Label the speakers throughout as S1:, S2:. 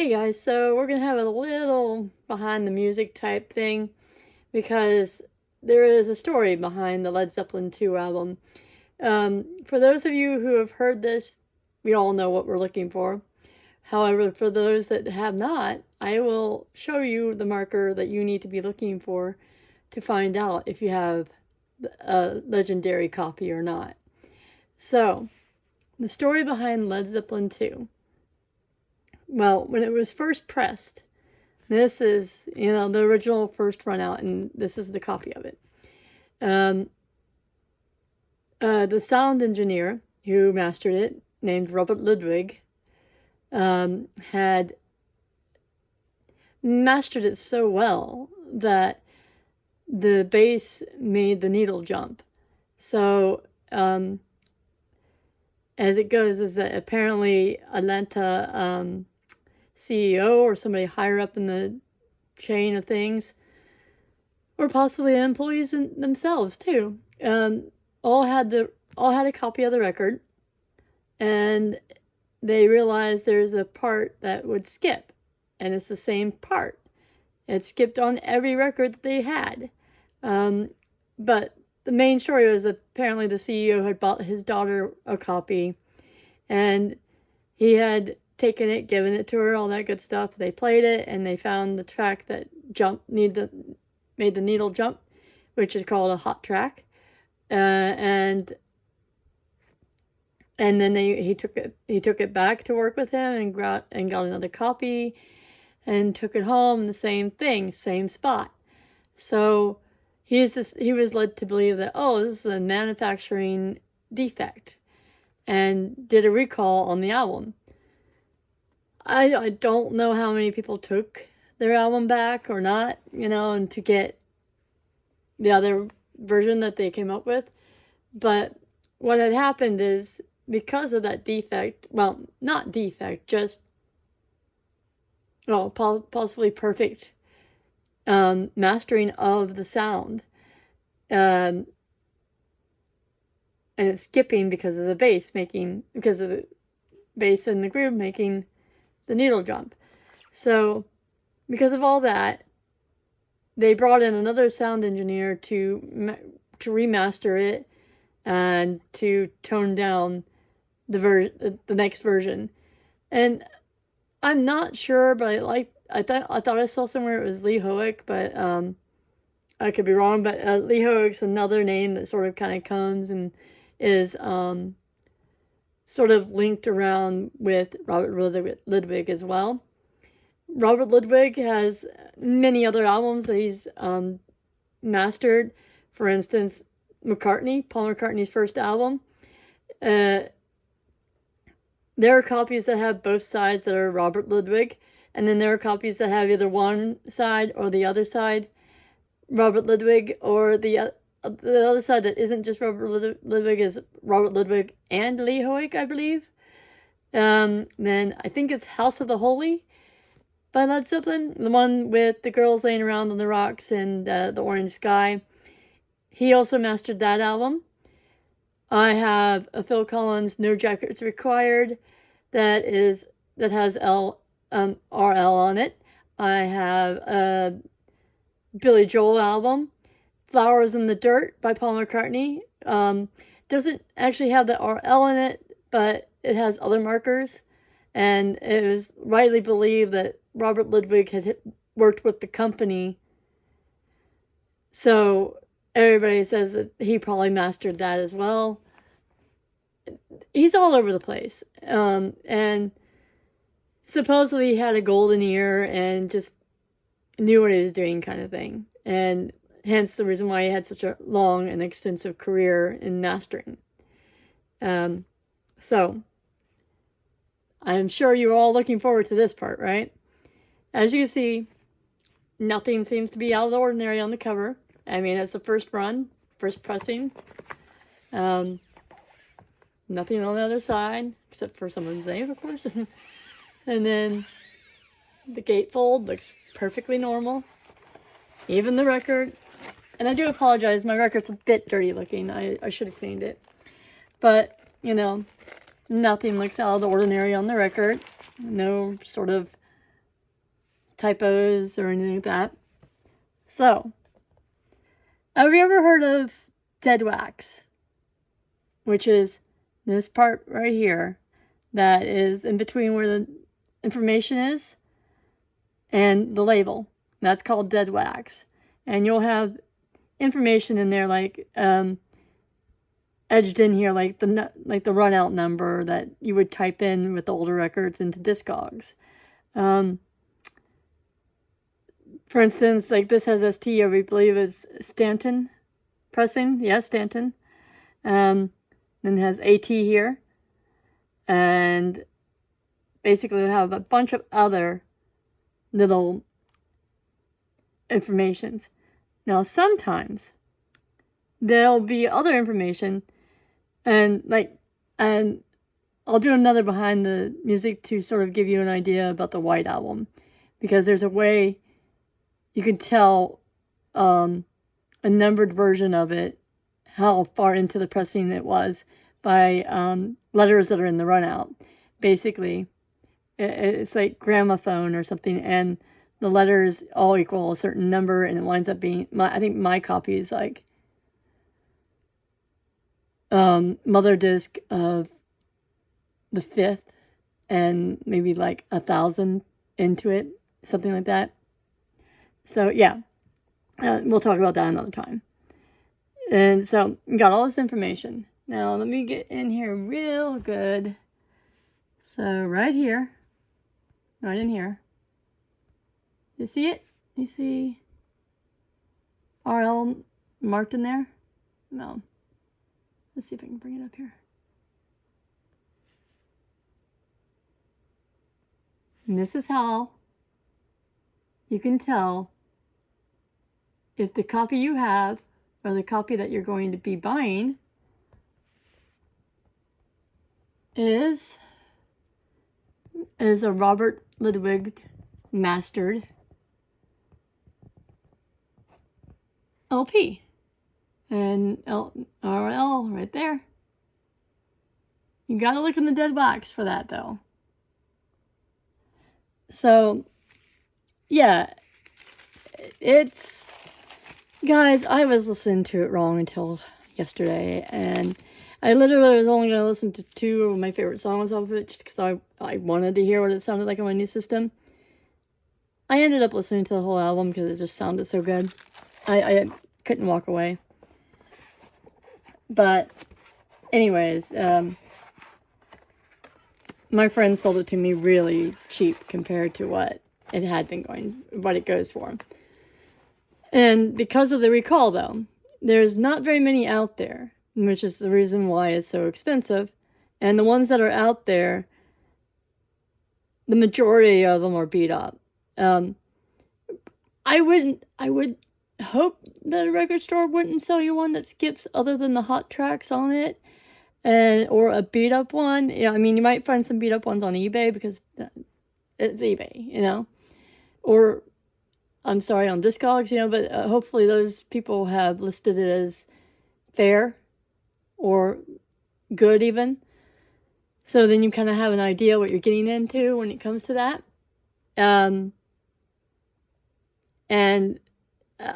S1: Hey guys, so we're gonna have a little behind the music type thing because there is a story behind the Led Zeppelin II album. For those of you who have heard this, we all know what we're looking for. However, for those that have not, I will show you the marker that you need to be looking for to find out if you have a legendary copy or not. So, the story behind Led Zeppelin II. Well, when it was first pressed, this is, the original first run out, and this is the copy of it. The sound engineer who mastered it, named Robert Ludwig, had mastered it so well that the bass made the needle jump. So, as it goes, is that apparently Atlanta CEO or somebody higher up in the chain of things, or possibly employees themselves too, all had a copy of the record, and they realized there's a part that would skip, and it's the same part. It skipped on every record that they had, but the main story was that apparently the CEO had bought his daughter a copy, and he had taken it, given it to her, all that good stuff. They played it, and they found the track that made the needle jump, which is called a hot track. And then he took it back to work with him and got another copy, and took it home. The same thing, same spot. So he was led to believe that, oh, this is a manufacturing defect, and did a recall on the album. I don't know how many people took their album back or not, and to get the other version that they came up with. But what had happened is, because of that defect, well, not defect, just, possibly perfect mastering of the sound. And it's skipping because of the bass and the groove making the needle jump. So, because of all that, they brought in another sound engineer to remaster it and to tone down the next version. And I'm not sure, but I thought I saw somewhere it was Lee Hoek, but I could be wrong. But Lee Hoek's another name that sort of kind of comes and is sort of linked around with Robert Ludwig as well. Robert Ludwig has many other albums that he's mastered. For instance, Paul McCartney's first album. There are copies that have both sides that are Robert Ludwig, and then there are copies that have either one side or the other side Robert Ludwig, or the other side that isn't just Robert Ludwig is Robert Ludwig and Lee Hoek, I believe. Then I think it's House of the Holy by Led Zeppelin, the one with the girls laying around on the rocks and the orange sky. He also mastered that album. I have a Phil Collins No Jackets Required that has RL on it. I have a Billy Joel album, Flowers in the Dirt by Paul McCartney. Doesn't actually have the RL in it, but it has other markers, and it was widely believed that Robert Ludwig had worked with the company, so everybody says that he probably mastered that as well. He's all over the place, and supposedly he had a golden ear and just knew what he was doing, kind of thing, and hence the reason why he had such a long and extensive career in mastering. So, I'm sure you're all looking forward to this part, right? As you can see, nothing seems to be out of the ordinary on the cover. I mean, it's the first run, first pressing. Nothing on the other side, except for someone's name, of course. And then the gatefold looks perfectly normal. Even the record. And I do apologize, my record's a bit dirty looking. I should have cleaned it. But, nothing looks out of the ordinary on the record. No sort of typos or anything like that. So, have you ever heard of dead wax? Which is this part right here that is in between where the information is and the label. That's called dead wax. And you'll have information in there like edged in here, like the run out number that you would type in with the older records into Discogs. For instance, like this has ST, I believe it's Stanton pressing. Yeah, Stanton. Then it has AT here. And basically we have a bunch of other little informations. Now sometimes there'll be other information and I'll do another behind the music to sort of give you an idea about the White Album, because there's a way you can tell a numbered version of it, how far into the pressing it was, by letters that are in the run out. Basically, it's like gramophone or something, and the letters all equal a certain number, and it winds up being, I think my copy is like mother disc of the 5th and maybe like 1,000 into it, something like that. So yeah, we'll talk about that another time. And so you got all this information. Now let me get in here real good. So right here, right in here, you see it? You see RL marked in there? No. Let's see if I can bring it up here. And this is how you can tell if the copy you have or the copy that you're going to be buying is a Robert Ludwig mastered LP. And RL right there. You gotta look in the dead box for that though. So, yeah, it's, guys, I was listening to it wrong until yesterday, and I literally was only going to listen to 2 of my favorite songs off of it, just because I wanted to hear what it sounded like on my new system. I ended up listening to the whole album because it just sounded so good. I couldn't walk away. But, anyways, my friend sold it to me really cheap compared to what it had been going, what it goes for. And because of the recall, though, there's not very many out there, which is the reason why it's so expensive. And the ones that are out there, the majority of them are beat up. I would hope that a record store wouldn't sell you one that skips other than the hot tracks on it, or a beat up one. Yeah, I mean, you might find some beat up ones on eBay because it's eBay, you know, or I'm sorry, on Discogs, you know, but hopefully those people have listed it as fair or good even. So then you kind of have an idea what you're getting into when it comes to that. And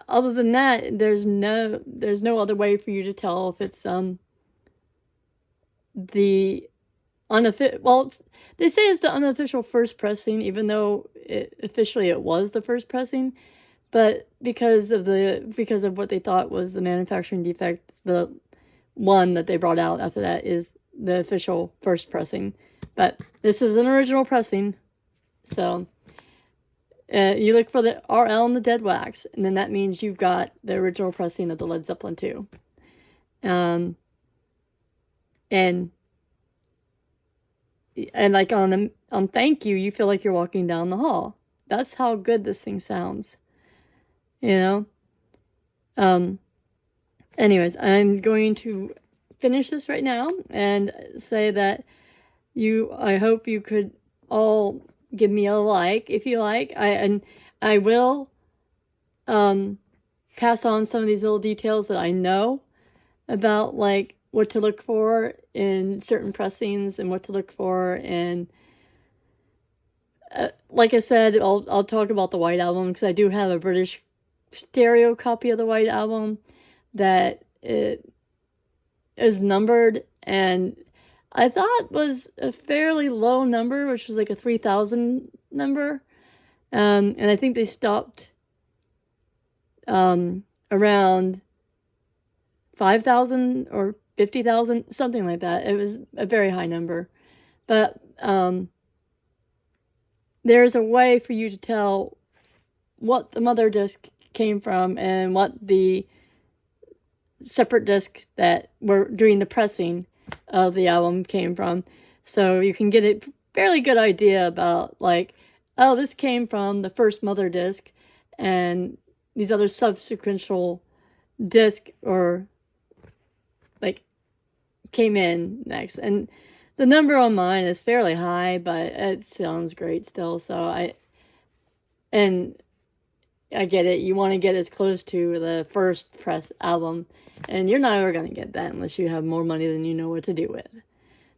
S1: other than that, there's no other way for you to tell if it's the unofficial. Well, they say it's the unofficial first pressing, even though officially it was the first pressing, but because of what they thought was the manufacturing defect, the one that they brought out after that is the official first pressing. But this is an original pressing, so. You look for the RL and the dead wax, and then that means you've got the original pressing of the Led Zeppelin II. And like on Thank You, you feel like you're walking down the hall. That's how good this thing sounds. You know? Anyways, I'm going to finish this right now and say that I hope you could all give me a like if you like. I will pass on some of these little details that I know about, like what to look for in certain pressings and what to look for in like I said, I'll talk about the White Album because I do have a British stereo copy of the White Album that it is numbered, and I thought was a fairly low number, which was like a 3,000 number. And I think they stopped around 5,000 or 50,000, something like that. It was a very high number. But there's a way for you to tell what the mother disc came from and what the separate disc that were doing the pressing of the album came from. So you can get a fairly good idea about, like, oh, this came from the first mother disc, and these other subsequential disc or like came in next. And the number on mine is fairly high, but it sounds great still. So I get it. You want to get as close to the first press album, and you're not ever going to get that unless you have more money than you know what to do with.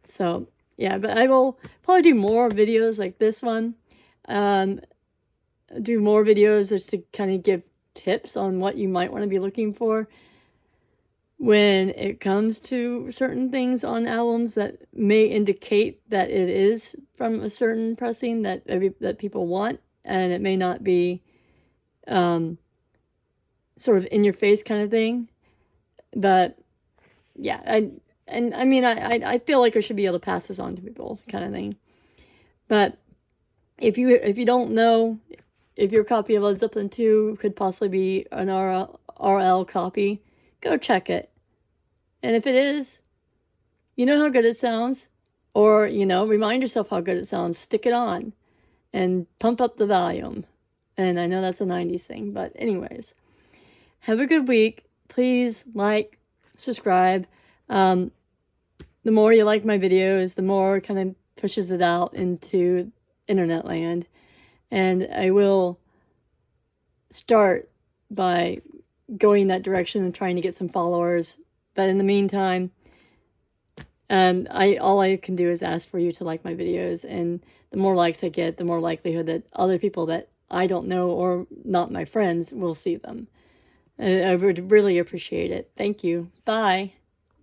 S1: So yeah, but I will probably do more videos like this one. Do more videos just to kind of give tips on what you might want to be looking for when it comes to certain things on albums that may indicate that it is from a certain pressing that people want, and it may not be sort of in your face kind of thing. But yeah, I mean I feel like I should be able to pass this on to people kind of thing. But if you don't know if your copy of Led Zeppelin II could possibly be an RL copy, go check it. And if it is, you know how good it sounds, or, remind yourself how good it sounds, stick it on and pump up the volume. And I know that's a 90s thing, but anyways, have a good week. Please like, subscribe. The more you like my videos, the more it kind of pushes it out into internet land. And I will start by going that direction and trying to get some followers. But in the meantime, all I can do is ask for you to like my videos. And the more likes I get, the more likelihood that other people that I don't know or not my friends will see them. I would really appreciate it. Thank you. Bye.